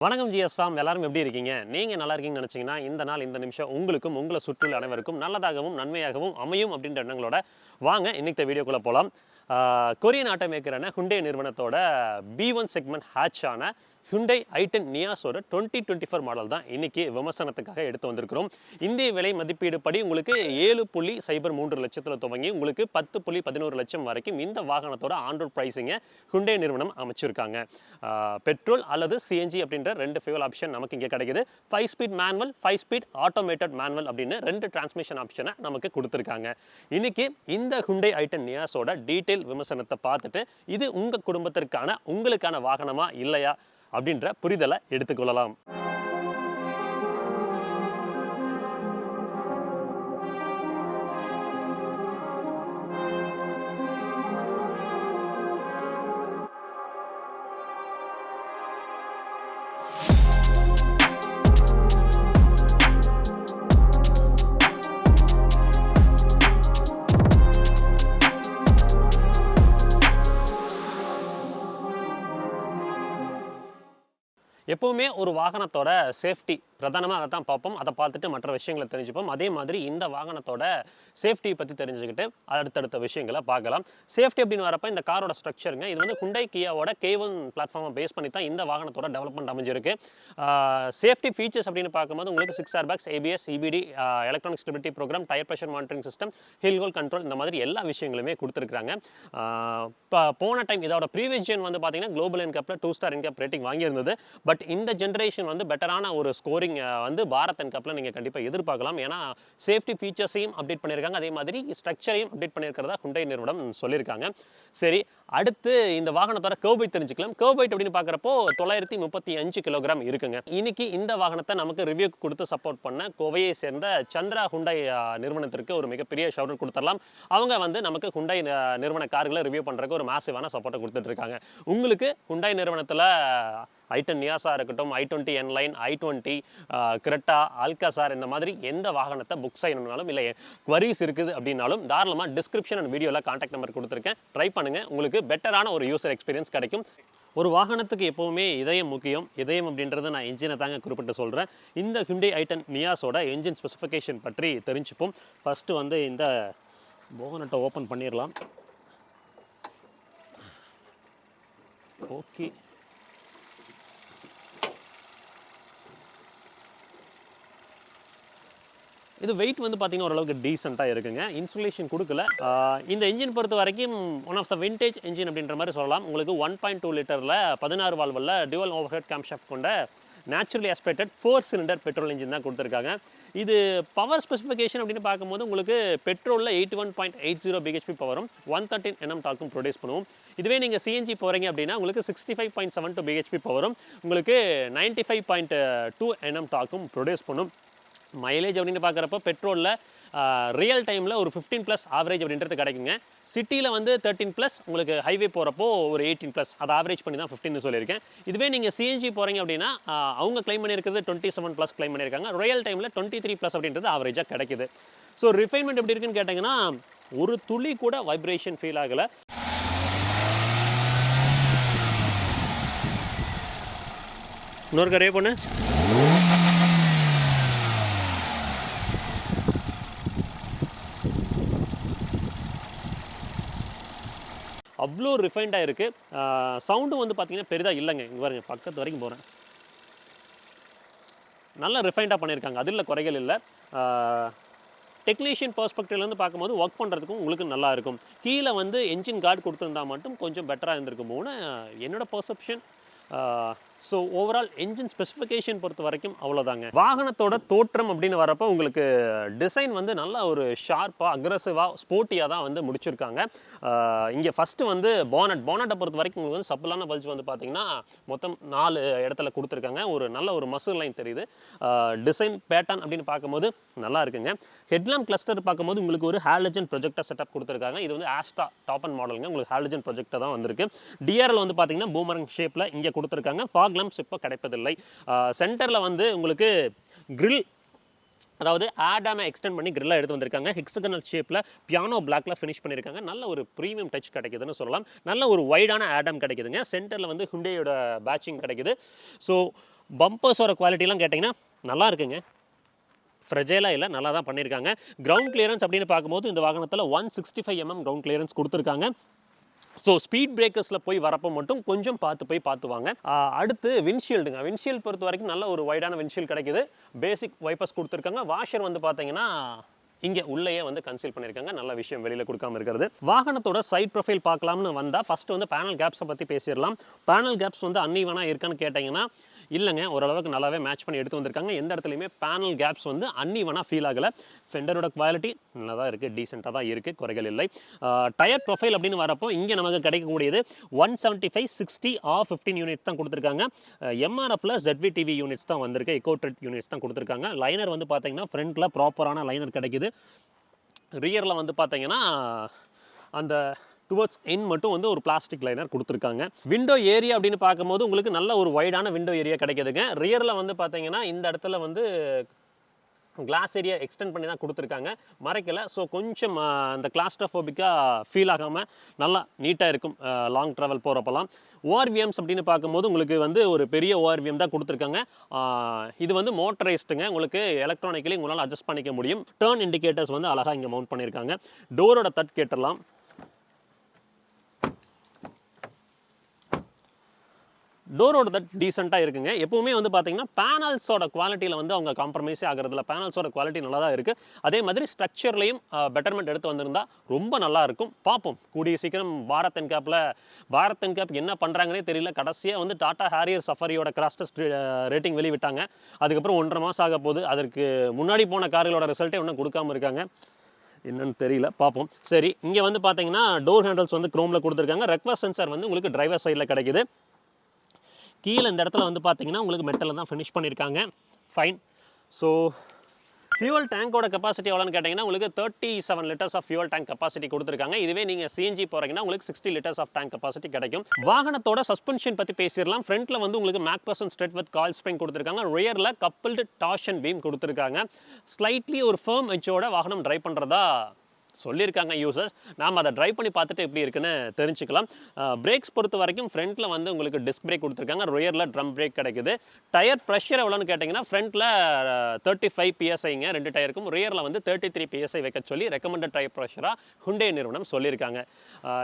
வணக்கம் GS form எல்லாரும் எப்படி இருக்கீங்க? நீங்கள் நல்லா இருக்கீங்கன்னு நினச்சிங்கன்னா இந்த நாள் இந்த நிமிஷம் உங்களுக்கும் உங்களை சுற்றியுள்ள அனைவருக்கும் நல்லதாகவும் நன்மையாகவும் அமையும் அப்படின்ற எண்ணங்களோட வாங்க இன்னைக்கு வீடியோக்குள்ளே போகலாம். கொரியன் ஆட்டோமேக்கரான ஹுண்டை நிறுவனத்தோட B1 செக்மெண்ட் ஹேட்ச் ஆன ஹுண்டை i10 நியாஸோட 2024 மாடல் தான் இன்னைக்கு விமர்சனத்துக்காக எடுத்து வந்திருக்கிறோம். இந்திய விலை மதிப்பீடு படி உங்களுக்கு 7.03 லட்சத்தில் துவங்கி உங்களுக்கு 10.11 லட்சம் வரைக்கும் இந்த வாகனத்தோட ஆன்ரோட் பிரைசிங்கை ஹுண்டை நிறுவனம் அமைச்சிருக்காங்க. பெட்ரோல் அல்லது சிஎன்ஜி அப்படின்ற ரெண்டு ஃபியூல் ஆப்ஷன் நமக்கு இங்கே கிடைக்குது. 5 speed manual, 5 speed automated manual அப்படின்னு ரெண்டு டிரான்ஸ்மிஷன் ஆப்ஷனை நமக்கு கொடுத்துருக்காங்க. இன்னைக்கு இந்த ஹுண்டை i10 நியாஸோட டீட்டெயில் விமர்சனத்தை பார்த்துட்டு இது உங்கள் குடும்பத்திற்கான உங்களுக்கான வாகனமா இல்லையா அப்படின்ற புரிதலை எடுத்துக்கொள்ளலாம். எப்போவுமே ஒரு வாகனத்தோட சேஃப்டி பிரதானமாக அதை தான் பார்ப்போம். அதை பார்த்துட்டு மற்ற விஷயங்களை தெரிஞ்சுப்போம். அதே மாதிரி இந்த வாகனத்தோட சேஃப்டியை பற்றி தெரிஞ்சுக்கிட்டு அடுத்தடுத்த விஷயங்களை பார்க்கலாம். சேஃப்டி அப்படின்னு வரப்போ இந்த காரோட ஸ்ட்ரக்சருங்க, இது வந்து ஹுண்டை கியாவோட K1 பிளாட்ஃபார்மை பேஸ் பண்ணி தான் இந்த வாகனத்தோட டெவலப்மெண்ட் அமைஞ்சிருக்கு. சேஃப்டி ஃபீச்சர்ஸ் அப்படின்னு பார்க்கும்போது உங்களுக்கு 6 airbags, ABS, EBD, electronic stability program, tyre pressure monitoring system, hill hold control, இந்த மாதிரி எல்லா விஷயங்களுமே கொடுத்துருக்காங்க. இப்போ போன டைம் இதோட ப்ரீவியஸ் ஜென் வந்து பார்த்தீங்கன்னா குளோபல் என்கேப்பில் 2 ஸ்டார் என்கேப் ரேட்டிங் வாங்கியிருந்தது. பட் இந்த ஜென்ரேஷன் வந்து பெட்டரான ஒரு ஸ்கோரிங் வந்து பாரத் என்கேப்பில் நீங்கள் கண்டிப்பாக எதிர்பார்க்கலாம். ஏன்னா சேஃப்டி ஃபீச்சர்ஸையும் அப்டேட் பண்ணியிருக்காங்க, அதே மாதிரி ஸ்ட்ரக்சரையும் அப்டேட் பண்ணியிருக்கிறதா ஹுண்டை நிறுவனம் சொல்லியிருக்காங்க. சரி, அடுத்து இந்த வாகனத்தோட கர்வ் வெயிட் தெரிஞ்சுக்கலாம். கர்வ் வெயிட் அப்படின்னு பார்க்குறப்போ 935 கிலோகிராம் இருக்குங்க. இன்னைக்கு இந்த வாகனத்தை நமக்கு ரிவ்யூ கொடுத்து சப்போர்ட் பண்ண கோவையை சேர்ந்த சந்திரா ஹுண்டை நிறுவனத்திற்கு ஒரு மிகப்பெரிய ஷவுட் கொடுத்துடலாம். அவங்க வந்து நமக்கு ஹுண்டை நிறுவன கார்களை ரிவ்யூ பண்ணுறதுக்கு ஒரு மேசிவான சப்போர்ட்டை கொடுத்துட்டு இருக்காங்க. உங்களுக்கு ஹுண்டை நிறுவனத்தில் i10 நியாஸாக இருக்கட்டும், i20 N-line, i20, கிரெட்டா, ஆல்காசார், இந்த மாதிரி எந்த வாகனத்தை புக் செய்யணும்னாலும் இல்லை குவரிஸ் இருக்குது அப்படின்னாலும் தாராளமாக டிஸ்கிரிப்ஷன் அண்ட் வீடியோவில் கான்டாக்ட் நம்பர் கொடுத்துருக்கேன். ட்ரை பண்ணுங்கள், உங்களுக்கு பெட்டரான ஒரு யூசர் எக்ஸ்பீரியன்ஸ் கிடைக்கும். ஒரு வாகனத்துக்கு எப்போவுமே இதயம் முக்கியம். இதயம் அப்படின்றத நான் என்ஜினை தாங்க குறிப்பிட்டு சொல்கிறேன். இந்த ஹுண்டை i10 நியாஸோட என்ஜின் ஸ்பெசிஃபிகேஷன் பற்றி தெரிஞ்சுப்போம். ஃபஸ்ட்டு வந்து இந்த போகனட்டை ஓப்பன் பண்ணிடலாம். ஓகே, இது வெயிட் வந்து பார்த்தீங்கன்னா ஓரளவுக்கு டீசெண்டாக இருக்குங்க. இன்சுலேஷன் கொடுக்கல. இந்த இன்ஜின் பொறுத்த வரைக்கும் one of the vintage engine அப்படின்ற மாதிரி சொல்லலாம். உங்களுக்கு 1.2 லிட்டரில் 16 வால்வில் டியூவல் ஓவர்ஹெட் கேம்ஷாஃப்ட் கொண்ட naturally aspirated 4 cylinder petrol engine தான் கொடுத்துருக்காங்க. இது பவர் ஸ்பெசிஃபிகேஷன் அப்படின்னு பார்க்கும்போது உங்களுக்கு பெட்ரோலில் 81.80 பிஹெச்பி பவரும் 113 Nm டார்க்கும் ப்ரொடியூஸ் பண்ணுவோம். இதுவே நீங்கள் சிஎன்ஜி போகிறீங்க அப்படின்னா உங்களுக்கு 65.72 பிஹெச்பி பவரும் உங்களுக்கு 95.2 Nm டார்க்கும் ப்ரொடியூஸ் பண்ணும். மைலேஜ் அப்படின்னு பார்க்குறப்போ பெட்ரோலில் ரியல் டைமில் ஒரு 15+ ஆவரேஜ் அப்படின்றது கிடைக்குங்க. சிட்டியில் வந்து 13+, உங்களுக்கு ஹைவே போகிறப்போ ஒரு 18+, அதை ஆவரேஜ் பண்ணி தான் 15 சொல்லியிருக்கேன். இதுவே நீங்கள் சிஎன்ஜி போகிறீங்க அப்படின்னா அவங்க கிளைம் பண்ணியிருக்கிறது 27+ கிளைம் பண்ணியிருக்காங்க. ரியல் டைமில் 23+ அப்படின்றது ஆவரேஜாக கிடைக்குது. ஸோ ரிஃபைன்மெண்ட் எப்படி இருக்குன்னு கேட்டிங்கன்னா ஒரு துளி கூட வைப்ரேஷன் ஃபீல் ஆகலை. இன்னொரு கரையே பொண்ணு அவ்வளோ ரிஃபைண்டாக இருக்குது. சவுண்டும் வந்து பார்த்திங்கன்னா பெரிதாக இல்லைங்க. இங்கே பாருங்க, பக்கத்து வரைக்கும் போகிறேன். நல்லா ரிஃபைண்டாக பண்ணியிருக்காங்க, அதில் குறைகள் இல்லை. டெக்னீஷியன் பெர்ஸ்பெக்டிவ்லேருந்து பார்க்கும்போது ஒர்க் பண்ணுறதுக்கும் உங்களுக்கு நல்லா இருக்கும். கீழே வந்து என்ஜின் கார்டு கொடுத்துருந்தா மட்டும் கொஞ்சம் பெட்டராக இருந்திருக்குமோன்னு என்னோட perception. So overall engine specification பொறுத்த வரைக்கும் அவ்வளோதாங்க. வாகனத்தோட தோற்றம் அப்படின்னு வரப்போ உங்களுக்கு டிசைன் வந்து நல்லா ஒரு ஷார்ப்பாக, அக்ரெசிவாக, ஸ்போர்ட்டியாக தான் வந்து முடிச்சிருக்காங்க. இங்கே ஃபஸ்ட்டு வந்து பானட்டை பொறுத்த வரைக்கும் உங்களுக்கு வந்து சப்பலான பல்ஜ் வந்து பார்த்திங்கன்னா மொத்தம் 4 இடத்துல கொடுத்துருக்காங்க. ஒரு நல்ல ஒரு மசில் லைன் தெரியுது. டிசைன் பேட்டர்ன் அப்படின்னு பார்க்கும்போது நல்லா இருக்குங்க. ஹெட்லாம்ப் கிளஸ்டர் பார்க்கும்போது உங்களுக்கு ஒரு ஹாலஜன் ப்ரொஜெக்டர் செட்டப் கொடுத்துருக்காங்க. இது வந்து ஆஸ்டா டாப் அண்ட் மாடலுங்க. உங்களுக்கு ஹாலஜன் ப்ரொஜெக்டர் தான் வந்திருக்கு. டிஆர்எல் வந்து பார்த்திங்கன்னா பூமரங் ஷேப்பில் இங்கே கொடுத்துருக்காங்க. ஃபாக் லேம்ப்ஸ் இப்போ கிடைப்பதில்லை. சென்டரில் வந்து உங்களுக்கு கிரில், அதாவது ஆடாமை எக்ஸ்டெண்ட் பண்ணி கிரில்லாக எடுத்து வந்திருக்காங்க. ஹெக்ஸகனல் ஷேப்பில் பியானோ பிளாக்ல ஃபினிஷ் பண்ணியிருக்காங்க. நல்ல ஒரு ப்ரீமியம் டச் கிடைக்குதுன்னு சொல்லலாம். நல்ல ஒரு வைடான ஆடம் கிடைக்குதுங்க. சென்டரில் வந்து ஹுண்டேயோட பேட்சிங் கிடைக்குது. ஸோ பம்பர்ஸோட குவாலிட்டிலாம் கேட்டிங்கன்னா நல்லா இருக்குங்க, ஃப்ரெஜைலாக இல்லை, நல்லா தான் பண்ணியிருக்காங்க. கிரவுண்ட் கிளியரன்ஸ் அப்படின்னு பார்க்கும்போது இந்த வாகனத்தில் 165 mm கிரவுண்ட் கிளியரன்ஸ் கொடுத்துருக்காங்க. ஸோ ஸ்பீட் பிரேக்கர்ஸில் போய் வரப்போ மட்டும் கொஞ்சம் பார்த்து வாங்க. அடுத்து விண்ட்ஷீல்டுங்க. விண்ட்ஷீல்டு பொறுத்த வரைக்கும் நல்ல ஒரு வைடான விண்ட்ஷீல்டு கிடைக்குது. பேசிக் வைப்பர்ஸ் கொடுத்துருக்காங்க. வாஷர் வந்து பார்த்தீங்கன்னா இங்கே உள்ளேயே வந்து கன்சீல் பண்ணியிருக்காங்க. நல்ல விஷயம், வெளியில் கொடுக்காம இருக்கிறது. வாகனத்தோட சைட் ப்ரொஃபைல் பார்க்கலாம்னு வந்தால் ஃபஸ்ட்டு வந்து பேனல் கேப்ஸை பற்றி பேசிடலாம். பேனல் கேப்ஸ் வந்து அன்இவனாக இருக்கான்னு கேட்டிங்கன்னா இல்லைங்க, ஓரளவுக்கு நல்லாவே மேட்ச் பண்ணி எடுத்து வந்திருக்காங்க. எந்த இடத்துலையுமே பேனல் கேப்ஸ் வந்து அன்இவனாக ஃபீல் ஆகலை. ஃபெண்டரோட குவாலிட்டி நல்லா தான் இருக்குது, டீசெண்டாக தான் இருக்குது, குறைகள் இல்லை. டயர் ப்ரொஃபைல் அப்படின்னு வரப்போ இங்கே நமக்கு கிடைக்கக்கூடியது 175, 60 15 யூனிட்ஸ் தான் கொடுத்துருக்காங்க. எம்ஆர்எஃப்ல ZVTV யூனிட்ஸ் தான் வந்திருக்கு, எக்கோட்ரெட் யூனிட்ஸ் தான் கொடுத்துருக்காங்க. லைனர் வந்து பார்த்தீங்கன்னா ஃப்ரண்ட்டில் ப்ராப்பரான லைனர் கிடைக்குது. ரியரில் வந்து பார்த்தீங்கன்னா அந்த டுவர்ட்ஸ் என் மட்டும் வந்து ஒரு பிளாஸ்டிக் லைனர் கொடுத்துருக்காங்க. விண்டோ ஏரியா அப்படின்னு பார்க்கும்போது உங்களுக்கு நல்ல ஒரு வைடான விண்டோ ஏரியா கிடைக்குதுங்க. ரியரில் வந்து பார்த்தீங்கன்னா இந்த இடத்துல வந்து கிளாஸ் ஏரியா எக்ஸ்டெண்ட் பண்ணி தான் கொடுத்துருக்காங்க, மறைக்கலை. ஸோ கொஞ்சம் அந்த கிளாஸ்ட்ரோஃபோபிக்காக ஃபீல் ஆகாமல் நல்லா நீட்டாக இருக்கும் லாங் ட்ராவல் போகிறப்பெல்லாம். ஓஆர்விஎம்ஸ் அப்படின்னு பார்க்கும்போது உங்களுக்கு வந்து ஒரு பெரிய ஓஆர்விஎம் தான் கொடுத்துருக்காங்க. இது வந்து மோட்டரைஸ்டுங்க, உங்களுக்கு எலக்ட்ரானிக்கலி உங்களால் அட்ஜஸ்ட் பண்ணிக்க முடியும். டர்ன் இண்டிகேட்டர்ஸ் வந்து அழகாக இங்கே மவுண்ட் பண்ணியிருக்காங்க. டோரோட தட் கேட்டுடலாம். டோரோட தட் டீசெண்டாக இருக்குங்க. எப்பவுமே வந்து பார்த்தீங்கன்னா பேனல்ஸோட குவாலிட்டியில் வந்து அவங்க காம்ப்ரமைஸே ஆகிறதுல, பேனல்ஸோட குவாலிட்டி நல்லா தான் இருக்குது. அதே மாதிரி ஸ்ட்ரக்சர்லையும் பெட்டர்மெண்ட் எடுத்து வந்திருந்தால் ரொம்ப நல்லா இருக்கும். பார்ப்போம் கூடிய சீக்கிரம். பாரத் என்கேப் என்ன பண்ணுறாங்கன்னே தெரியல. கடைசியாக வந்து டாடா ஹாரியர் சஃபாரியோட கிராஸ்டஸ்ட் ரேட்டிங் வெளிவிட்டாங்க. அதுக்கப்புறம் 1.5 மாதம் ஆக போகுது. அதற்கு முன்னாடி போன கார்களோட ரிசல்ட்டே இன்னும் கொடுக்காம இருக்காங்க, என்னன்னு தெரியல, பார்ப்போம். சரி, இங்கே வந்து பார்த்தீங்கன்னா டோர் ஹேண்டல்ஸ் வந்து குரோமில் கொடுத்துருக்காங்க. ரெக்வஸ்ட் சென்சார் வந்து உங்களுக்கு டிரைவர் சைடில் கிடைக்குது. கீழே இந்த இடத்துல வந்து பார்த்தீங்கன்னா உங்களுக்கு மெட்டலில் தான் ஃபினிஷ் பண்ணியிருக்காங்க. ஃபைன். ஸோ ஃபியூவல் டேங்கோட கெப்பாசிட்டி எவ்வளோன்னு கேட்டிங்கன்னா உங்களுக்கு 37 litres of fuel tank capacity கொடுத்துருக்காங்க. இதுவே நீங்கள் சிஎன்ஜி போகிறீங்கன்னா உங்களுக்கு 60 லிட்டர்ஸ் ஆஃப் டேங்க் கெப்பாசிட்டி கிடைக்கும். வாகனத்தோட சஸ்பென்ஷன் பற்றி பேசிடலாம். ஃப்ரண்ட்டில் வந்து உங்களுக்கு Macpherson straight with coil spring கொடுத்துருக்காங்க. ரியரில் கப்பிள்டு டார்ஷன் பீம் கொடுத்துருக்காங்க. ஸ்லைட்லி ஒரு ஃபர்ம் எட்ஜோட வாகனம் ட்ரைவ் பண்ணுறதா சொல்லியிருக்காங்க யூசர்ஸ். நாம் அதை ட்ரைவ் பண்ணி பார்த்துட்டு எப்படி இருக்குன்னு தெரிஞ்சுக்கலாம். பிரேக்ஸ் பொறுத்த வரைக்கும் ஃப்ரண்ட்டில் வந்து உங்களுக்கு டிஸ்க் பிரேக் கொடுத்துருக்காங்க. ரியரில் ட்ரம் பிரேக் கிடைக்குது. டயர் ப்ரெஷர் எவ்வளோன்னு கேட்டிங்கன்னா ஃப்ரண்ட்டில் 35 PSIங்க 2 டயருக்கும். ரியரில் வந்து 33 PSI வைக்க சொல்லி ரெக்கமெண்டட் டயர் ப்ரெஷராக ஹுண்டே நிறுவனம் சொல்லியிருக்காங்க.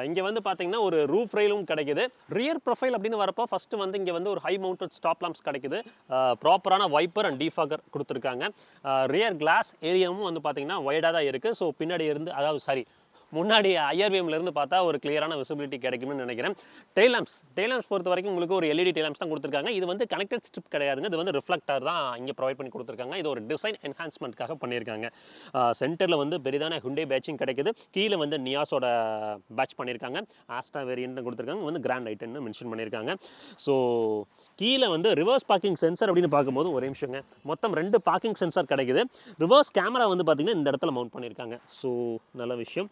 இங்கே வந்து பார்த்தீங்கன்னா ஒரு ரூஃப் ரெயிலும் கிடைக்குது. ரியர் ப்ரொஃபைல் அப்படின்னு வரப்போ ஃபஸ்ட்டு வந்து இங்கே வந்து ஒரு ஹை மவுண்டட் ஸ்டாப் லாம்ப்ஸ் கிடைக்குது. ப்ராப்பரான வைப்பர் அண்ட் டீஃபாகர் கொடுத்துருக்காங்க. ரியர் கிளாஸ் ஏரியாவும் வந்து பார்த்தீங்கன்னா வைடாக தான் இருக்குது. ஸோ பின்னாடி இருந்து முன்னாடி ஐஆர்விஎம்லேருந்து பார்த்தா ஒரு கிளியரான விசிபிலிட்டி கிடைக்கும்னு நினைக்கிறேன். டெய்ல் லேம்ப்ஸ் பொறுத்த வரைக்கும் உங்களுக்கு ஒரு எல்இடி டெய்ல் லேம்ப்ஸ் தான் கொடுத்துருக்காங்க. இது வந்து கனெக்டட் ஸ்ட்ரிப் கிடையாதுங்க, இது வந்து ரிஃப்ளெக்டர் தான் இங்கே ப்ரொவைட் பண்ணி கொடுத்துருக்காங்க. இது ஒரு டிசைன் என்ஹான்ஸ்மெண்ட்காக பண்ணியிருக்காங்க. சென்டரில் வந்து பெரிதான ஹுண்டே பேட்சிங் கிடைக்குது. கீழே வந்து நியாஸோட பேட்ச் பண்ணியிருக்காங்க. ஆஸ்டா வேரியன்ட் கொடுத்துருக்காங்க, வந்து கிராண்ட் ஐட்டன்னு மென்ஷன் பண்ணியிருக்காங்க. ஸோ கீழே வந்து ரிவர்ஸ் பார்க்கிங் சென்சர் அப்படின்னு பார்க்கும்போது ஒரே நிமிஷங்க, மொத்தம் 2 பார்க்கிங் சென்சர் கிடைக்குது. ரிவர்ஸ் கேமரா வந்து பார்த்தீங்கன்னா இந்த இடத்துல மவுண்ட் பண்ணியிருக்காங்க. ஸோ நல்ல விஷயம்.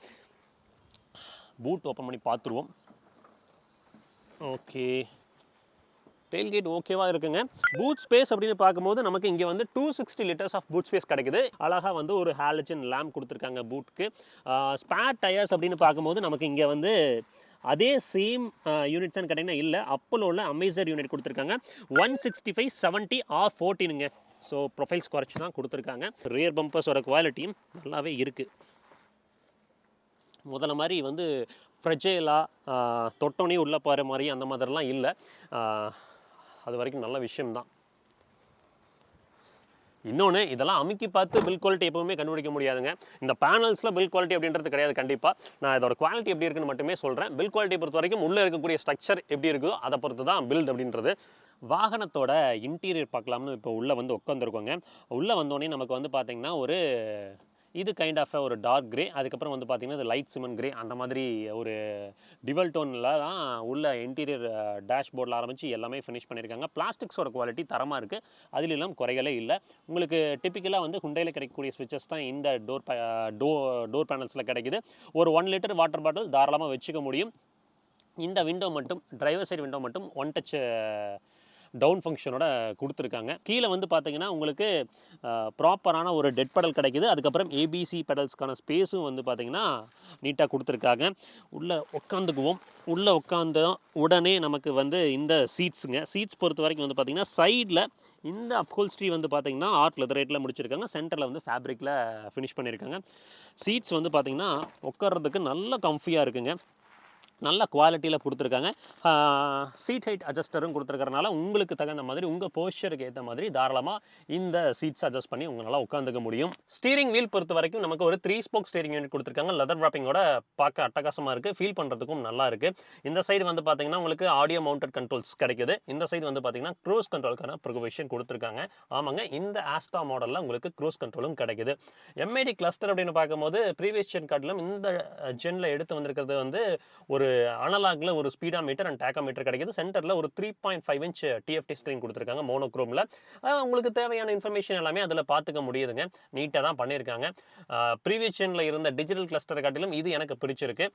பூட் ஓப்பன் பண்ணி பார்த்துருவோம். ஓகே, டெயில்கேட் ஓகேவா இருக்குங்க. பூட் ஸ்பேஸ் அப்படின்னு பார்க்கும்போது நமக்கு இங்கே வந்து 260 லிட்டர்ஸ் ஆஃப் பூட் ஸ்பேஸ் கிடைக்குது. அழகாக வந்து ஒரு ஹாலஜன் லேம்ப் கொடுத்துருக்காங்க பூட்க்கு. ஸ்பேர் டயர்ஸ் அப்படின்னு பார்க்கும்போது நமக்கு இங்கே வந்து அதே சேம் யூனிட்ஸ் தான் கேட்டிங்கன்னா இல்லை, அப்போலோவில் அமேசர் யூனிட் கொடுத்துருக்காங்க. 165 70 R14ங்க. ஸோ ப்ரொஃபைல்ஸ் குறைச்சி தான் கொடுத்துருக்காங்க. ரியர் பம்பர்ஸோட குவாலிட்டியும் நல்லாவே இருக்குது. முதல்ல மாதிரி வந்து ஃப்ரெஜைலாக தொட்டோனே உள்ளே போகிற மாதிரி அந்த மாதிரிலாம் இல்லை. அது வரைக்கும் நல்ல விஷயம்தான். இன்னொன்று, இதெல்லாம் அமுக்கி பார்த்து பில் குவாலிட்டி எப்பவுமே கண்டுபிடிக்க முடியாதுங்க. இந்த பேனல்ஸில் பில் குவாலிட்டி அப்படின்றது கிடையாது கண்டிப்பாக. நான் இதோட குவாலிட்டி எப்படி இருக்குன்னு மட்டுமே சொல்கிறேன். பில் குவாலிட்டி பொறுத்த வரைக்கும் உள்ளே இருக்கக்கூடிய ஸ்ட்ரக்சர் எப்படி இருக்குதோ அதை பொறுத்து தான் பில்ட் அப்படின்றது. வாகனத்தோட இன்டீரியர் பார்க்கலாம்னு இப்போ உள்ளே வந்து உட்காந்துருக்கோங்க. உள்ளே வந்தோடனே நமக்கு வந்து பார்த்திங்கன்னா ஒரு இது கைண்ட் ஆஃப் ஒரு டார்க் கிரே, அதுக்கப்புறம் வந்து பார்த்திங்கன்னா இது லைட் சிமன் கிரே, அந்த மாதிரி ஒரு டிவல் டோனில் தான் உள்ள இன்டீரியர் டேஷ்போர்டில் ஆரம்பித்து எல்லாமே ஃபினிஷ் பண்ணியிருக்காங்க. பிளாஸ்டிக்ஸோட குவாலிட்டி தரமாக இருக்குது, அதிலெல்லாம் குறைகளே இல்லை. உங்களுக்கு டிப்பிக்கலாக வந்து ஹுண்டையில் கிடைக்கக்கூடிய ஸ்விட்சஸ் தான் இந்த டோர் பேனல்ஸில் கிடைக்குது. ஒரு 1 லிட்டர் வாட்டர் பாட்டில் தாராளமாக வச்சுக்க முடியும். இந்த விண்டோ மட்டும், டிரைவர் சைடு விண்டோ மட்டும் 1 டச் டவுன் ஃபங்க்ஷனோட கொடுத்துருக்காங்க. கீழே வந்து பார்த்தீங்கன்னா உங்களுக்கு ப்ராப்பரான ஒரு டெட் பெடல் கிடைக்குது. அதுக்கப்புறம் ஏபிசி பெடல்ஸ்க்கான ஸ்பேஸும் வந்து பார்த்தீங்கன்னா நீட்டாக கொடுத்துருக்காங்க. உள்ளே உட்காந்துக்குவோம். உள்ளே உட்காந்த உடனே நமக்கு வந்து இந்த சீட்ஸ் பொறுத்த வரைக்கும் வந்து பார்த்திங்கன்னா சைடில் இந்த அப்ஹோல்ஸ்ட்ரி வந்து பார்த்திங்கன்னா ஆர்ட் லெதர் ரேட்டில் முடிச்சிருக்காங்க. சென்டரில் வந்து ஃபேப்ரிக்கில் ஃபினிஷ் பண்ணியிருக்காங்க. சீட்ஸ் வந்து பார்த்திங்கன்னா உட்கார்றதுக்கு நல்ல கம்ஃபியாக இருக்குங்க. நல்ல குவாலிட்டியில் கொடுத்துருக்காங்க. சீட் ஹைட் அட்ஜஸ்டரும் கொடுத்துருக்கறனால உங்களுக்கு தகுந்த மாதிரி உங்கள் போஸ்டருக்கு ஏற்ற மாதிரி தாராளமாக இந்த சீட்ஸ் அட்ஜஸ்ட் பண்ணி உங்களால் உட்காந்துக்க முடியும். ஸ்டீரிங் வீல் பொறுத்த வரைக்கும் நமக்கு ஒரு 3 ஸ்போக் ஸ்டீரிங் யூனிட் கொடுத்துருக்காங்க. லெதர் ராப்பிங்கோட பார்க்க அட்டகாசமாக இருக்குது. ஃபீல் பண்ணுறதுக்கும் நல்லா இருக்குது. இந்த சைடு வந்து பார்த்தீங்கன்னா உங்களுக்கு ஆடியோ மவுண்டட் கண்ட்ரோல்ஸ் கிடைக்குது. இந்த சைடு வந்து பார்த்தீங்கன்னா க்ரூஸ் கண்ட்ரோலுக்கான ப்ரொவிஷன் கொடுத்துருக்காங்க. ஆமாங்க, இந்த ஆஸ்டா மாடலில் உங்களுக்கு க்ரூஸ் கண்ட்ரோலும் கிடைக்குது. எம்ஐடி கிளஸ்டர் அப்படின்னு பார்க்கும்போது ப்ரீவியஸ் ஜென் காட்டிலும் இந்த ஜென்னில் எடுத்து வந்திருக்கிறது வந்து ஒரு அனலாக்ல ஒரு ஸ்பீடாமீட்டர் அண்ட் டேக்கோமீட்டர் கிடைக்குது. சென்டர்ல ஒரு 3.5 இன்ச் டிஎஃப்டி ஸ்கிரீன் கொடுத்துருக்காங்க மோனோக்ரோம்ல. உங்களுக்கு தேவையான இன்ஃபர்மேஷன் எல்லாமே அதில் பார்த்துக்க முடியுதுங்க. நீட்டாக தான் பண்ணியிருக்காங்க. ப்ரீவியஸ் ஜென்ல இருந்த டிஜிட்டல் கிளஸ்டர் காட்டிலும் இது எனக்கு பிடிச்சிருக்கு.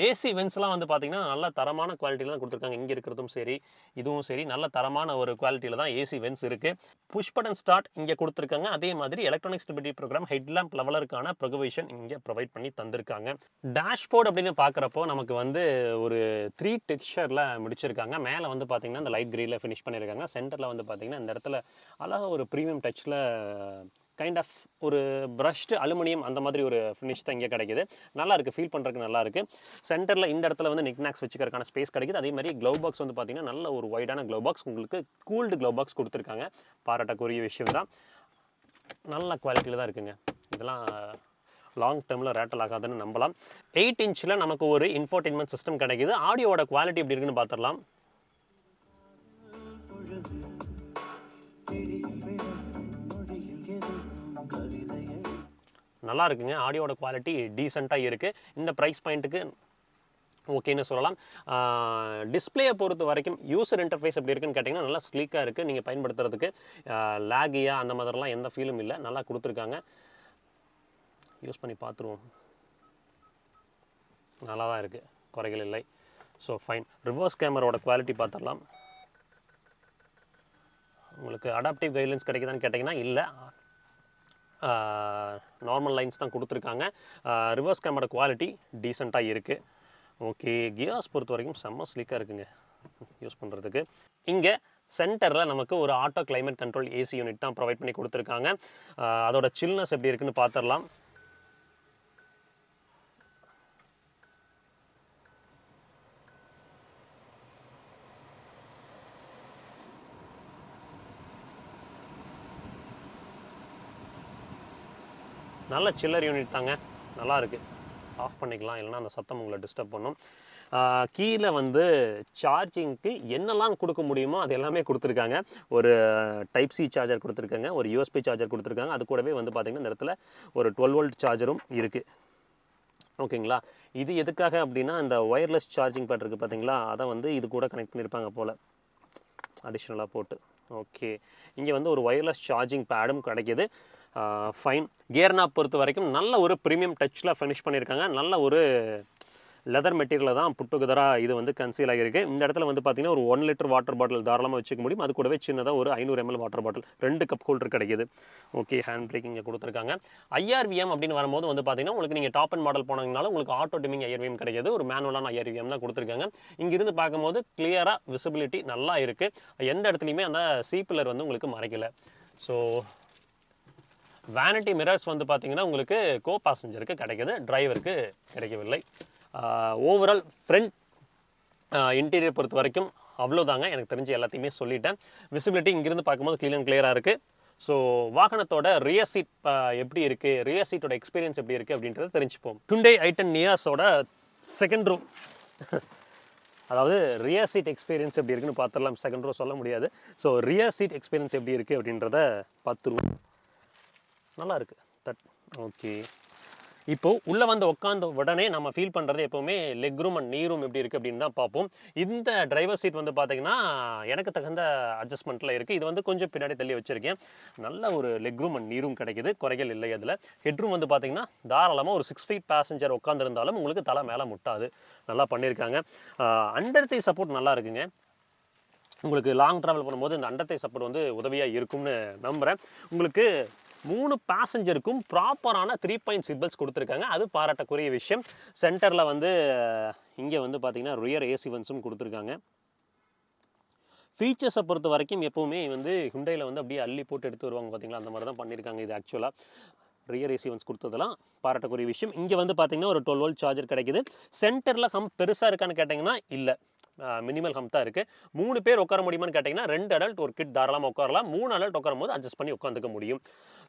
ஏசி வென்ஸ்லாம் வந்து பார்த்தீங்கன்னா நல்ல தரமான குவாலிட்டியில் தான் கொடுத்துருக்காங்க. இங்கே இருக்கிறதும் சரி இதுவும் சரி நல்ல தரமான ஒரு குவாலிட்டியில் தான் ஏசி வென்ஸ் இருக்குது. புஷ் பட்டன் ஸ்டார்ட் இங்கே கொடுத்துருக்காங்க. அதே மாதிரி எலக்ட்ரானிக் ஸ்டெபிலிட்டி ப்ரோக்ராம் ஹெட்லாம்ப் லெவலருக்கான ப்ரொவிஷன் இங்கே ப்ரொவைட் பண்ணி தந்திருக்காங்க. டேஷ்போர்ட் அப்படின்னு பார்க்குறப்போ நமக்கு வந்து ஒரு 3 டெக்ஸ்சரில் முடிச்சிருக்காங்க. மேலே வந்து பார்த்தீங்கன்னா இந்த லைட் கிரீனில் ஃபினிஷ் பண்ணியிருக்காங்க. சென்டரில் வந்து பார்த்தீங்கன்னா இந்த இடத்துல அழகாக ஒரு ப்ரீமியம் டச்சில் கைண்ட் ஆஃப் ஒரு ப்ரஷ்டு அலுமினியம் அந்த மாதிரி ஒரு ஃபினிஷ் தான் இங்கே கிடைக்குது. நல்லா இருக்குது, ஃபீல் பண்ணுறதுக்கு நல்லா இருக்குது. சென்டரில் இந்த இடத்துல வந்து நிக்நாக்ஸ் வச்சுக்கிறதுக்கான ஸ்பேஸ் கிடைக்குது. அதே மாதிரி க்ளவ் பாக்ஸ் வந்து பார்த்தீங்கன்னா நல்ல ஒரு வைடான க்ளவ் பாக்ஸ், உங்களுக்கு கூல்டு க்ளவ் பாக்ஸ் கொடுத்துருக்காங்க. பாராட்டக்கூடிய விஷயம் தான். நல்ல குவாலிட்டியில் தான் இருக்குங்க. இதெல்லாம் லாங் டேர்மில் ரேட்டல் ஆகாதுன்னு நம்பலாம். 8 இன்ச்சில் நமக்கு ஒரு இன்ஃபோர்டெயின்மெண்ட் சிஸ்டம் கிடைக்குது. ஆடியோட குவாலிட்டி எப்படி இருக்குன்னு பார்த்துடலாம். நல்லா இருக்குங்க. ஆடியோட குவாலிட்டி டீசெண்டாக இருக்குது. இந்த ப்ரைஸ் பாயிண்ட்டுக்கு ஓகேன்னு சொல்லலாம். டிஸ்பிளேயை பொறுத்த வரைக்கும் யூசர் இன்டர்ஃபேஸ் எப்படி இருக்குன்னு கேட்டிங்கன்னா நல்லா ஸ்லீக்காக இருக்குது. நீங்கள் பயன்படுத்துறதுக்கு லேகியாக அந்த மாதிரிலாம் எந்த ஃபீலும் இல்லை. நல்லா கொடுத்துருக்காங்க. யூஸ் பண்ணி பார்த்துருவோம். நல்லா தான் இருக்குது, குறைகள் இல்லை. So fine. ரிவர்ஸ் கேமராவோட குவாலிட்டி பார்த்துடலாம். உங்களுக்கு அடாப்டிவ் கைட்லைன்ஸ் கிடைக்குதான்னு கேட்டிங்கன்னா இல்லை, நார்மல் லைன்ஸ் தான் கொடுத்துருக்காங்க. ரிவர்ஸ் கேமரா குவாலிட்டி டீசெண்டாக இருக்குது. ஓகே, கியர்ஸ் பொறுத்த வரைக்கும் செம்ம ஸ்லீக்காக இருக்குங்க யூஸ் பண்ணுறதுக்கு. இங்கே சென்டரில் நமக்கு ஒரு auto climate control AC unit தான் ப்ரொவைட் பண்ணி கொடுத்துருக்காங்க. அதோட சில்னஸ் எப்படி இருக்குன்னு பார்த்துடலாம். நல்ல சில்லர் யூனிட் தாங்க, நல்லா இருக்குது. ஆஃப் பண்ணிக்கலாம், இல்லைனா அந்த சத்தம் உங்களை டிஸ்டர்ப் பண்ணும். கீழே வந்து சார்ஜிங்க்கு என்னெல்லாம் கொடுக்க முடியுமோ அது எல்லாமே கொடுத்துருக்காங்க. ஒரு டைப் சி சார்ஜர் கொடுத்துருக்காங்க, ஒரு யூஎஸ்பி சார்ஜர் கொடுத்துருக்காங்க. அது கூடவே வந்து பார்த்திங்கன்னா இந்த இடத்துல ஒரு 12 வோல்ட் சார்ஜரும் இருக்குது. ஓகேங்களா. இது எதுக்காக அப்படின்னா இந்த ஒயர்லெஸ் சார்ஜிங் பேட் இருக்குது பார்த்தீங்களா, அதை வந்து இது கூட கனெக்ட் பண்ணியிருப்பாங்க போல் அடிஷ்னலாக போட்டு. ஓகே, இங்கே வந்து ஒரு ஒயர்லெஸ் சார்ஜிங் பேடும் கிடைக்கிது. ஃபைன். கியர் நாப் பொறுத்த வரைக்கும் நல்ல ஒரு ப்ரீமியம் டச்சில் ஃபினிஷ் பண்ணியிருக்காங்க. நல்ல ஒரு லெதர் மெட்டீரியலில் தான் புட்டுக்குதராக இது வந்து கன்சீல் ஆகியிருக்கு. இந்த இடத்துல வந்து பார்த்திங்கன்னா ஒரு 1 லிட்டர் வாட்டர் பாட்டில் தாராளமாக வச்சுக்க முடியும். அது கூடவே சின்னதாக ஒரு 500 ml water bottle, 2 cup holder கிடைக்கிது. ஓகே, ஹேண்ட் பிரேக் இங்கே கொடுத்துருக்காங்க. ஐஆர்விஎம் அப்படின்னு வரும்போது வந்து பார்த்திங்கன்னா உங்களுக்கு நீங்கள் டாப் அண்ட் மாடல் போனீங்கனாலும் உங்களுக்கு ஆட்டோ டிமிங் ஐஆர்விஎம் கிடைக்கிது. ஒரு மேனுவலான ஐஆர்விஎம் தான் கொடுத்துருக்காங்க. இங்கிருந்து பார்க்கும்போது கிளியராக விசிபிலிட்டி நல்லா இருக்குது. எந்த இடத்துலையுமே அந்த சீப்பிலர் வந்து உங்களுக்கு மறைக்கலை. ஸோ வேனிட்டி மிரர்ஸ் வந்து பார்த்திங்கன்னா உங்களுக்கு கோ பேசஞ்சருக்கு கிடைக்கிது, டிரைவருக்கு கிடைக்கவில்லை. ஓவரால் ஃப்ரண்ட் இன்டீரியர் பொறுத்த வரைக்கும் அவ்வளோதாங்க. எனக்கு தெரிஞ்சு எல்லாத்தையுமே சொல்லிட்டேன். விசிபிலிட்டி இங்கிருந்து பார்க்கும்போது க்ளீன் அண்ட் கிளியராக இருக்குது. ஸோ வாகனத்தோட ரியர் சீட் எப்படி இருக்குது, ரியர் சீட்டோட எக்ஸ்பீரியன்ஸ் எப்படி இருக்குது அப்படின்றத தெரிஞ்சுப்போம். Hyundai i10 நியாஸோட செகண்ட் ரோ, அதாவது ரியர் சீட் எக்ஸ்பீரியன்ஸ் எப்படி இருக்குன்னு பார்த்துடலாம். செகண்ட் ரோ சொல்ல முடியாது. ஸோ ரியர் சீட் எக்ஸ்பீரியன்ஸ் எப்படி இருக்குது அப்படின்றத பார்த்துருவோம். நல்லா இருக்குது தட். ஓகே, இப்போது உள்ளே வந்து உட்காந்த உடனே நம்ம ஃபீல் பண்ணுறது எப்போவுமே லெக் ரூம் அண்ட் நீ ரூம் எப்படி இருக்குது அப்படின்னு தான் பார்ப்போம். இந்த டிரைவர் சீட் வந்து பார்த்திங்கன்னா எனக்கு தகுந்த அட்ஜஸ்ட்மெண்ட்டில் இருக்குது. இது வந்து கொஞ்சம் பின்னாடி தள்ளி வச்சுருக்கேன். நல்ல ஒரு லெக் ரூம் அண்ட் நீ ரூம் கிடைக்கிது, குறைகள் இல்லை. அதில் ஹெட் ரூம் வந்து பார்த்திங்கன்னா தாராளமாக ஒரு 6 ஃபீட் பேசஞ்சர் உட்காந்துருந்தாலும் உங்களுக்கு தலை மேலே முட்டாது. நல்லா பண்ணியிருக்காங்க. அண்டர் தி சப்போர்ட் நல்லா இருக்குங்க. உங்களுக்கு லாங் ட்ராவல் பண்ணும்போது இந்த அண்டத்தை சப்போர்ட் வந்து உதவியாக இருக்கும்னு நம்புகிறேன். உங்களுக்கு 3 பேசஞ்சருக்கும் ப்ராப்பரான 3-point சீட் பெல்ட்ஸ் கொடுத்துருக்காங்க. அது பாராட்டக்கூடிய விஷயம். சென்டரில் வந்து இங்கே வந்து பார்த்திங்கன்னா ரியர் ஏசி வென்ட்ஸும் கொடுத்துருக்காங்க. ஃபீச்சர்ஸை பொறுத்த வரைக்கும் எப்போவுமே வந்து ஹுண்டையில் வந்து அப்படியே அள்ளி போட்டு எடுத்து வருவாங்க பார்த்தீங்களா, அந்த மாதிரி தான் பண்ணியிருக்காங்க. இது ஆக்சுவலாக ரியர் ஏசி வென்ட்ஸ் கொடுத்ததெல்லாம் பாராட்டக்கூடிய விஷயம். இங்கே வந்து பார்த்திங்கன்னா ஒரு 12 வோல்ட் சார்ஜர் கிடைக்குது. சென்டரில் ஹம்ப் பெருசாக இருக்கான்னு கேட்டிங்கன்னா இல்லை, மினிமல் ஹம்ப் தான் இருக்குது. 3 பேர் உட்கார முடியுமான்னு கேட்டிங்கன்னா 2 அடல்ட் ஒரு கிட் தாராளமாக உட்காரலாம். 3 அடல்ட் உட்காரும் போது அட்ஜஸ்ட் பண்ணி உட்காந்துக்க முடியும்.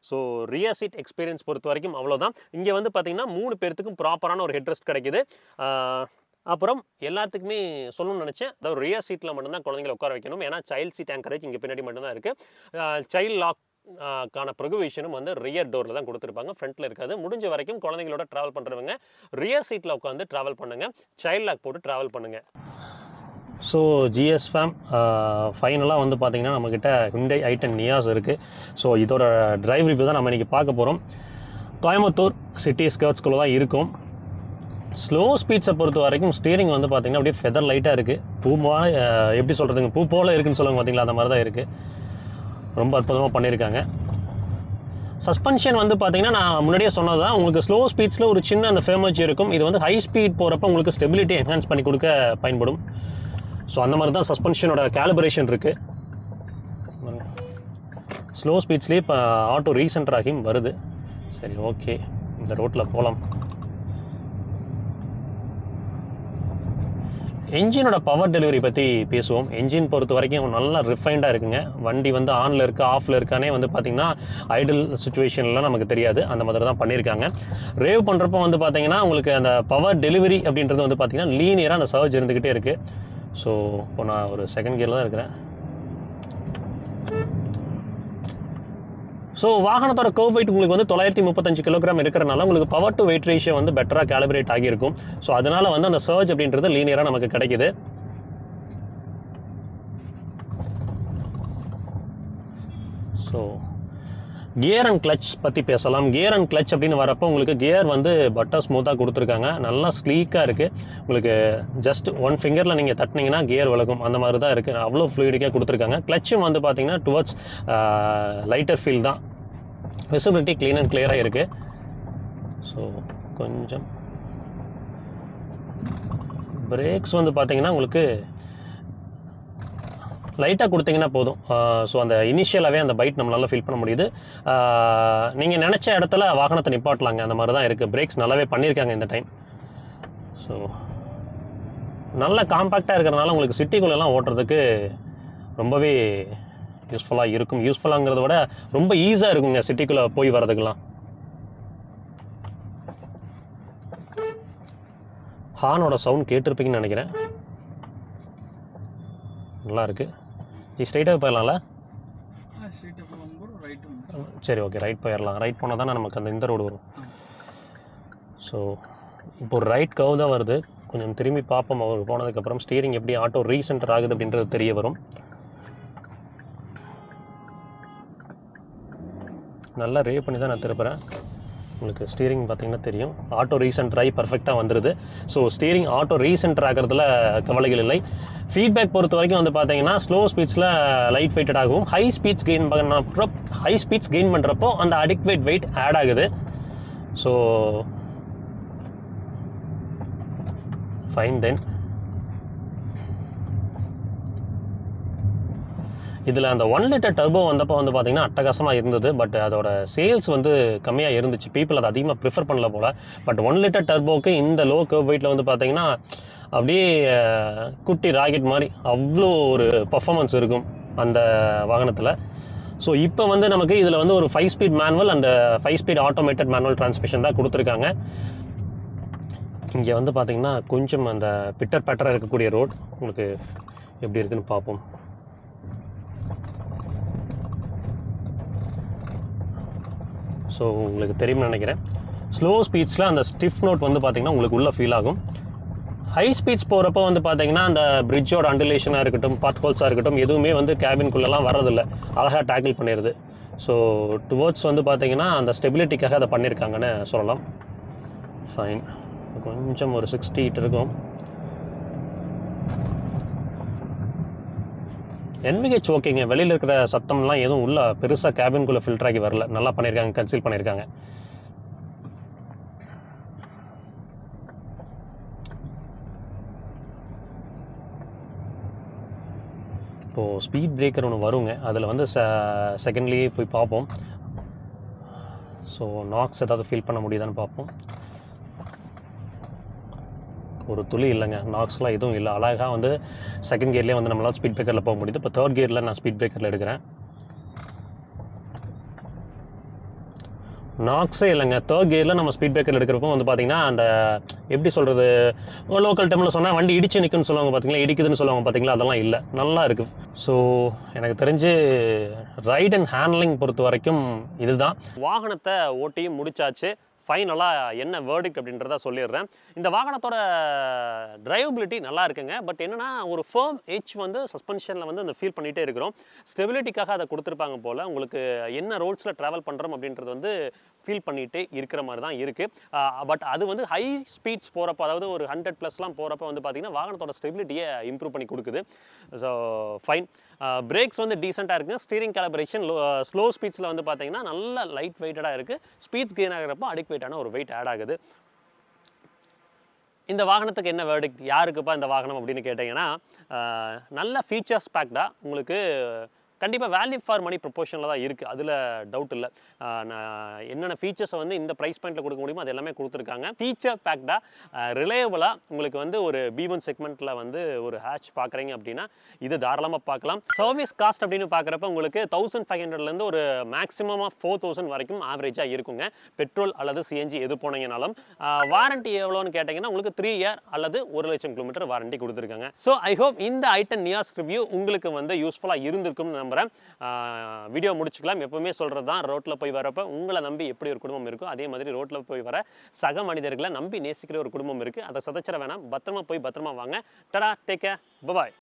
ஸோ ரியர் சீட் எக்ஸ்பீரியன்ஸ் பொறுத்த வரைக்கும் அவ்வளோதான். இங்கே வந்து பார்த்திங்கன்னா 3 பேர்த்துக்கும் ப்ராப்பரான ஒரு ஹெட்ரெஸ்ட் கிடைக்குது. அப்புறம் எல்லாத்துக்குமே சொல்லணும்னு நினச்சேன், அதாவது ரியர் சீட்டில் மட்டும்தான் குழந்தைங்களை உட்கார வைக்கணும். ஏன்னா சைல்ட் சீட் ஆங்கரேஜ் இங்கே பின்னாடி மட்டும்தான் இருக்குது. சைல்ட் லாக் கான ப்ரொவிஷனும் வந்து ரியர் டோரில் தான் கொடுத்துருப்பாங்க, ஃப்ரண்ட்டில் இருக்காது. முடிஞ்ச வரைக்கும் குழந்தைங்களோட ட்ராவல் பண்ணுறவங்க ரியர் சீட்டில் உட்காந்து ட்ராவல் பண்ணுங்கள், சைல்ட் லாக் போட்டு ட்ராவல் பண்ணுங்கள். ஸோ ஜிஎஸ் ஃபேம் ஃபைனலாக வந்து பார்த்திங்கன்னா நம்மக்கிட்ட ஹுண்டை i10 நியாஸ் இருக்குது. ஸோ இதோட டிரைவ் ரிவ்யூ தான் நம்ம இன்றைக்கி பார்க்க போகிறோம். கோயம்புத்தூர் சிட்டி ஸ்கர்ட்ஸ்குள்ளே தான் இருக்கும். ஸ்லோ ஸ்பீட்ஸை பொறுத்த வரைக்கும் ஸ்டீரிங் வந்து பார்த்திங்கன்னா அப்படியே ஃபெதர் லைட்டாக இருக்குது. எப்படி சொல்கிறதுங்க, பூ போல் இருக்குதுன்னு சொல்லுவாங்க பார்த்தீங்களா, அந்த மாதிரி தான் இருக்குது. ரொம்ப அற்புதமாக பண்ணியிருக்காங்க. சஸ்பென்ஷன் வந்து பார்த்திங்கன்னா நான் முன்னாடியே சொன்னது தான், உங்களுக்கு ஸ்லோ ஸ்பீட்ஸில் ஒரு சின்ன அந்த ஃபேமர்ஜி இருக்கும். இது வந்து ஹை ஸ்பீட் போகிறப்ப உங்களுக்கு ஸ்டெபிலிட்டி என்ஹான்ஸ் பண்ணி கொடுக்க பயன்படும். ஸோ அந்த மாதிரி தான் சஸ்பென்ஷனோட கேலிப்ரேஷன் இருக்குது. ஸ்லோ ஸ்பீட்ஸ்லேயே இப்போ ஆட்டோ ரீசென்டர் ஆகியும் வருது. சரி, ஓகே, இந்த ரோட்டில் போகலாம். என்ஜினோட பவர் டெலிவரி பற்றி பேசுவோம். என்ஜின் பொறுத்த வரைக்கும் நல்லா ரிஃபைண்டாக இருக்குங்க. வண்டி வந்து ஆனில் இருக்குது ஆஃபில் இருக்கானே வந்து பார்த்திங்கன்னா ஐடில் சுச்சுவேஷன்லாம் நமக்கு தெரியாது, அந்த மாதிரி தான் பண்ணியிருக்காங்க. ரேவ் பண்ணுறப்போ வந்து பார்த்திங்கன்னா உங்களுக்கு அந்த பவர் டெலிவரி அப்படின்றது வந்து பார்த்திங்கன்னா லீனியராக அந்த சர்ஜ் இருந்துக்கிட்டே இருக்குது. ஸோ இப்போ நான் ஒரு செகண்ட் கியரில் தான் இருக்கிறேன். ஸோ வாகனத்தோட கர்வ் வெயிட் உங்களுக்கு வந்து 935 கிலோகிராம் இருக்கிறனால உங்களுக்கு பவர் டு வெயிட் ரேஷியோ வந்து பெட்டராக கேலிப்ரேட் ஆகியிருக்கும். ஸோ அதனால் வந்து அந்த சர்ஜ் அப்படின்றது லீனியராக நமக்கு கிடைக்குது. ஸோ கியர் அண்ட் கிளச் பற்றி பேசலாம். கியர் அண்ட் கிளச் அப்படின்னு வரப்போ உங்களுக்கு கியர் வந்து பட்டர் ஸ்மூத்தாக கொடுத்துருக்காங்க, நல்லா ஸ்லீக்காக இருக்குது. உங்களுக்கு ஜஸ்ட் 1 ஃபிங்கரில் நீங்கள் தட்டினீங்கன்னா கியர் விலகும், அந்த மாதிரி தான் இருக்குது. அவ்வளோ ஃப்ளூயிடிக்காக கொடுத்துருக்காங்க. கிளச்சும் வந்து பார்த்திங்கன்னா டுவர்ட்ஸ் லைட்டர் ஃபீல் தான், விசிபிலிட்டி க்ளீன் அண்ட் கிளியராக இருக்குது. ஸோ கொஞ்சம் பிரேக்ஸ் வந்து பார்த்திங்கன்னா உங்களுக்கு லைட்டாக கொடுத்தீங்கன்னா போதும். ஸோ அந்த இனிஷியலாகவே அந்த பைட் நம்மளால் ஃபீல் பண்ண முடியுது. நீங்கள் நினச்ச இடத்துல வாகனத்தை நிப்பாட்டலாங்க, அந்த மாதிரி தான் இருக்குது. பிரேக்ஸ் நல்லாவே பண்ணியிருக்காங்க இந்த டைம். ஸோ நல்ல காம்பேக்டாக இருக்கிறனால உங்களுக்கு சிட்டிக்குள்ளெல்லாம் ஓட்டுறதுக்கு ரொம்பவே யூஸ்ஃபுல்லாக இருக்கும். யூஸ்ஃபுல்லாங்கிறத விட ரொம்ப ஈஸியாக இருக்குங்க சிட்டிக்குள்ளே போய் வரதுக்கெலாம். ஹார்னோட சவுண்ட் கேட்டிருப்பீங்கன்னு நினைக்கிறேன். நல்லாயிருக்கு. ஸ்ட்ரைட்டாக போயிடலாம்ல? சரி, ஓகே, ரைட் போயிடலாம். ரைட் போனால் தானே நமக்கு அந்த இந்த ரோடு வரும். ஸோ இப்போ ஒரு ரைட் கர்வ் தான் வருது. கொஞ்சம் திரும்பி பார்ப்போம். அவர் போனதுக்கப்புறம் ஸ்டீரிங் எப்படி ஆட்டோ ரீசென்டர் ஆகுது அப்படின்றது தெரிய வரும். நல்லா ரேவ் பண்ணி தான் நான் திருப்புறேன். உங்களுக்கு ஸ்டீரிங் பார்த்திங்கன்னா தெரியும், ஆட்டோ ரீசென்டர் ஆகி பர்ஃபெக்டாக வந்துடுது. ஸோ ஸ்டீரிங் ஆட்டோ ரீசென்டர் ஆகிறதுல கவலைகள் இல்லை. ஃபீட்பேக் பொறுத்த வரைக்கும் வந்து பார்த்தீங்கன்னா ஸ்லோ ஸ்பீட்ஸில் லைட் வெயிட்டட் ஆகும். ஹை ஸ்பீட்ஸ் கெயின் பண்ணுறப்போ அந்த அடிக்வேட் வெயிட் ஆட் ஆகுது. So fine. தென் இதில் அந்த 1 லிட்டர் டர்போ வந்தப்போ வந்து பார்த்திங்கன்னா அட்டகாசமாக இருந்தது. பட் அதோட சேல்ஸ் வந்து கம்மியாக இருந்துச்சு. பீப்புள் அதை அதிகமாக ப்ரிஃபர் பண்ணல போல். பட் 1 லிட்டர் டர்போக்கு இந்த லோ கர்வ் வெயிட்டில் வந்து பார்த்திங்கன்னா அப்படியே குட்டி ராக்கெட் மாதிரி அவ்வளோ ஒரு பர்ஃபார்மன்ஸ் இருக்கும் அந்த வாகனத்தில். ஸோ இப்போ வந்து நமக்கு இதில் வந்து ஒரு 5 speed manual and 5 speed automated manual transmission தான் கொடுத்துருக்காங்க. இங்கே வந்து பார்த்திங்கன்னா கொஞ்சம் அந்த பிட்டர் பேட்டராக இருக்கக்கூடிய ரோட் உங்களுக்கு எப்படி இருக்குதுன்னு பார்ப்போம். ஸோ உங்களுக்கு தெரியும்னு நினைக்கிறேன். ஸ்லோ ஸ்பீட்ஸில் அந்த ஸ்டிஃப் நோட் வந்து பார்த்திங்கன்னா உங்களுக்கு உள்ளே ஃபீல் ஆகும். ஹை ஸ்பீட்ஸ் போகிறப்போ வந்து பார்த்திங்கன்னா அந்த பிரிட்ஜோட அண்டுலேஷனாக இருக்கட்டும், பாட்ஹோல்ஸாக இருக்கட்டும், எதுவுமே வந்து கேபின்குள்ளெல்லாம் வரதில்லை, அழகாக டேக்கிள் பண்ணிடுது. ஸோ டுவர்ட்ஸ் வந்து பார்த்திங்கன்னா அந்த ஸ்டெபிலிட்டிக்காக அதை பண்ணியிருக்காங்கன்னு சொல்லலாம். ஃபைன். கொஞ்சம் ஒரு 60 இருக்கும். NVH ஓகேங்க, வெளியில் இருக்கிற சத்தம்லாம் எதுவும் உள்ள பெருசாக கேபின்குள்ளே ஃபில்டர் ஆகி வரல, நல்லா பண்ணியிருக்காங்க, கன்சீல் பண்ணியிருக்காங்க. இப்போது ஸ்பீட் பிரேக்கர் ஒன்று வருங்க, அதில் வந்து செகண்ட்லேயே போய் பார்ப்போம். ஸோ நாக்ஸ் ஏதாவது ஃபீல் பண்ண முடியுதான்னு பார்ப்போம். ஒரு துளி இல்லைங்க, நாக்ஸ்லாம் எதுவும் இல்லை. அழகாக வந்து செகண்ட் கியர்லேயே வந்து நம்மளால் ஸ்பீட் பிரேக்கரில் போக முடியுது. இப்போ தேர்ட் கியரில் நான் ஸ்பீட் பிரேக்கரில் எடுக்கிறேன். நாக்ஸே இல்லைங்க. தேர்ட் கியரில் நம்ம ஸ்பீட் பிரேக்கர் எடுக்கிறப்போ வந்து பார்த்திங்கன்னா அந்த எப்படி சொல்கிறது, லோக்கல் டைமில் சொன்னால் வண்டி இடிச்சு நிற்குன்னு சொல்லுவாங்க பார்த்தீங்களா, இடிக்குதுன்னு சொல்லுவாங்க பார்த்தீங்களா, அதெல்லாம் இல்லை, நல்லா இருக்குது. ஸோ எனக்கு தெரிஞ்சு ரைட் அண்ட் ஹேண்ட்லிங் பொறுத்த வரைக்கும் இதுதான். வாகனத்தை ஓட்டியும் முடிச்சாச்சு. ஃபைனலாக என்ன வேர்டிக்ட் அப்படின்றத சொல்லிடுறேன். இந்த வாகனத்தோட டிரைவபிலிட்டி நல்லா இருக்குங்க. பட் என்னென்னா ஒரு ஃபேர்ம் எட்ஜ் வந்து சஸ்பென்ஷனில் வந்து அந்த ஃபீல் பண்ணிகிட்டே இருக்கிறோம். ஸ்டெபிலிட்டிக்காக அதை கொடுத்துருப்பாங்க போல். உங்களுக்கு என்ன ரோட்ஸில் ட்ராவல் பண்ணுறோம் அப்படின்றது வந்து ஃபீல் பண்ணிகிட்டே இருக்கிற மாதிரி தான் இருக்குது. பட் அது வந்து ஹை ஸ்பீட்ஸ் போகிறப்போ, அதாவது ஒரு 100+ போகிறப்போ வந்து பார்த்திங்கன்னா வாகனத்தோட ஸ்டெபிலிட்டியை இம்ப்ரூவ் பண்ணி கொடுக்குது. So fine. பிரேக்ஸ் வந்து டீசெண்டாக இருக்குது. ஸ்டீரிங் கேலிப்ரேஷன் ஸ்லோ ஸ்பீட்ஸில் வந்து பார்த்திங்கன்னா நல்ல லைட் வெயிட்டடாக இருக்குது. ஸ்பீட்ஸ் கெயின் ஆகிறப்போ அடிக்வேட்டான ஒரு வெயிட் ஆட் ஆகுது. இந்த வாகனத்துக்கு என்ன வேர்டிக்ட், யாருக்குப்பா இந்த வாகனம் அப்படின்னு கேட்டிங்கன்னா, நல்ல ஃபீச்சர்ஸ் பேக்டாக உங்களுக்கு கண்டிப்பாக வேல்யூ ஃபார் மணி ப்ரொபோஷனில் தான் இருக்குது, அதில் டவுட் இல்லை. என்னென்ன ஃபீச்சர்ஸை வந்து இந்த ப்ரைஸ் பாயிண்ட்டில் கொடுக்க முடியுமோ அது எல்லாமே கொடுத்துருக்காங்க. ஃபீச்சர் பேக்டாக ரிலையபிளாக உங்களுக்கு வந்து ஒரு B1 செக்மெண்ட்டில் வந்து ஒரு ஹேட்ச் பார்க்குறீங்க அப்படின்னா இது தாராளமாக பார்க்கலாம். சர்வீஸ் காஸ்ட் அப்படின்னு பார்க்குறப்ப உங்களுக்கு 1500லேருந்து ஒரு மேக்ஸிமம் ஆஃப் 4000 வரைக்கும் ஆவரேஜாக இருக்குங்க, பெட்ரோல் அல்லது CNG எது போனீங்கனாலும். வாரண்ட்டி எவ்வளோன்னு கேட்டிங்கன்னா உங்களுக்கு 3 இயர் அல்லது 1,00,000 கிலோமீட்டர் வாரண்ட்டி கொடுத்துருக்காங்க. ஸோ ஐ ஹோப் இந்த i10 நியாஸ் ரிவ்யூ உங்களுக்கு வந்து யூஸ்ஃபுல்லாக இருந்திருக்கும்னு நம்புகிறேன். வீடியோ முடிச்சுக்கலாம். எப்பவுமே சொல்கிறது தான், ரோட்டில் போய் வரப்போ உங்களை நம்பி எப்படி ஒரு குடும்பம் இருக்கோ அதே மாதிரி ரோட்டில் போய் வர சக மனிதர்களை நம்பி நேசிக்கிற ஒரு குடும்பம் இருக்குது. அதை சதைச்சிட வேணாம். பத்திரமா போய் பத்திரமா வாங்க. டடா, டேக் கேர், பபாய்.